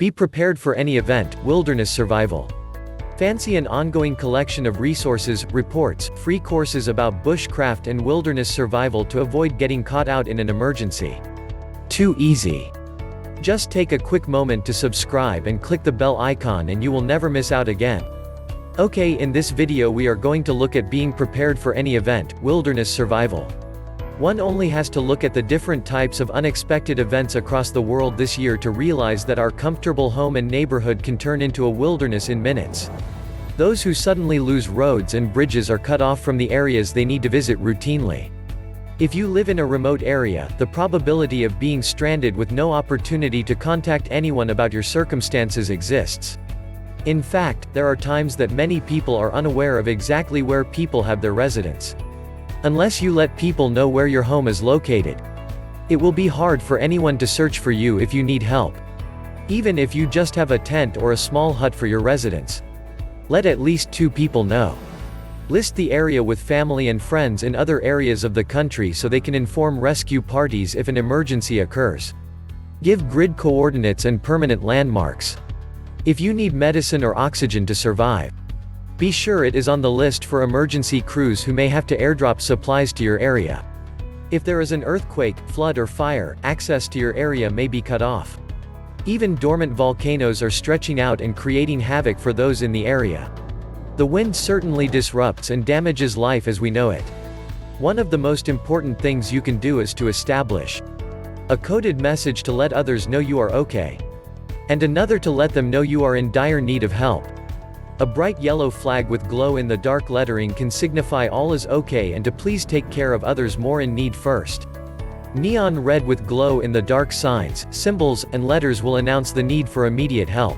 Be prepared for any event, wilderness survival. Fancy an ongoing collection of resources, reports, free courses about bushcraft and wilderness survival to avoid getting caught out in an emergency. Too easy. Just take a quick moment to subscribe and click the bell icon and you will never miss out again. Okay, in this video we are going to look at being prepared for any event, wilderness survival. One only has to look at the different types of unexpected events across the world this year to realize that our comfortable home and neighborhood can turn into a wilderness in minutes. Those who suddenly lose roads and bridges are cut off from the areas they need to visit routinely. If you live in a remote area, the probability of being stranded with no opportunity to contact anyone about your circumstances exists. In fact, there are times that many people are unaware of exactly where people have their residence. Unless you let people know where your home is located, it will be hard for anyone to search for you if you need help. Even if you just have a tent or a small hut for your residence, let at least 2 people know. List the area with family and friends in other areas of the country so they can inform rescue parties if an emergency occurs. Give grid coordinates and permanent landmarks. If you need medicine or oxygen to survive, be sure it is on the list for emergency crews who may have to airdrop supplies to your area. If there is an earthquake, flood or fire, access to your area may be cut off. Even dormant volcanoes are stretching out and creating havoc for those in the area. The wind certainly disrupts and damages life as we know it. One of the most important things you can do is to establish a coded message to let others know you are okay, and another to let them know you are in dire need of help. A bright yellow flag with glow-in-the-dark lettering can signify all is okay and to please take care of others more in need first. Neon red with glow-in-the-dark signs, symbols, and letters will announce the need for immediate help.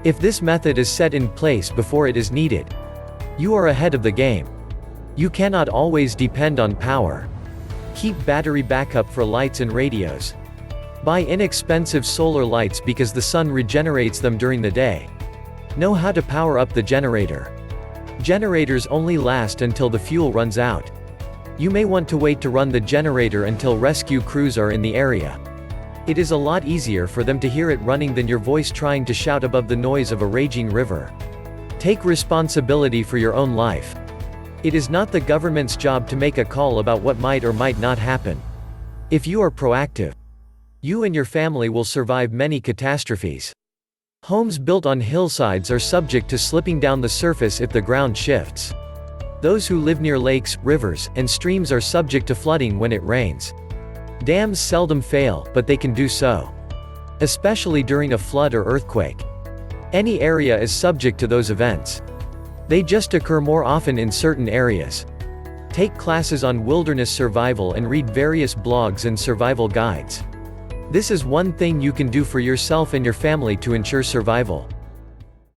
If this method is set in place before it is needed, you are ahead of the game. You cannot always depend on power. Keep battery backup for lights and radios. Buy inexpensive solar lights because the sun regenerates them during the day. Know how to power up the generator. Generators only last until the fuel runs out. You may want to wait to run the generator until rescue crews are in the area. It is a lot easier for them to hear it running than your voice trying to shout above the noise of a raging river. Take responsibility for your own life. It is not the government's job to make a call about what might or might not happen. If you are proactive, you and your family will survive many catastrophes. Homes built on hillsides are subject to slipping down the surface if the ground shifts. Those who live near lakes, rivers, and streams are subject to flooding when it rains. Dams seldom fail, but they can do so, especially during a flood or earthquake. Any area is subject to those events. They just occur more often in certain areas. Take classes on wilderness survival and read various blogs and survival guides. This is one thing you can do for yourself and your family to ensure survival.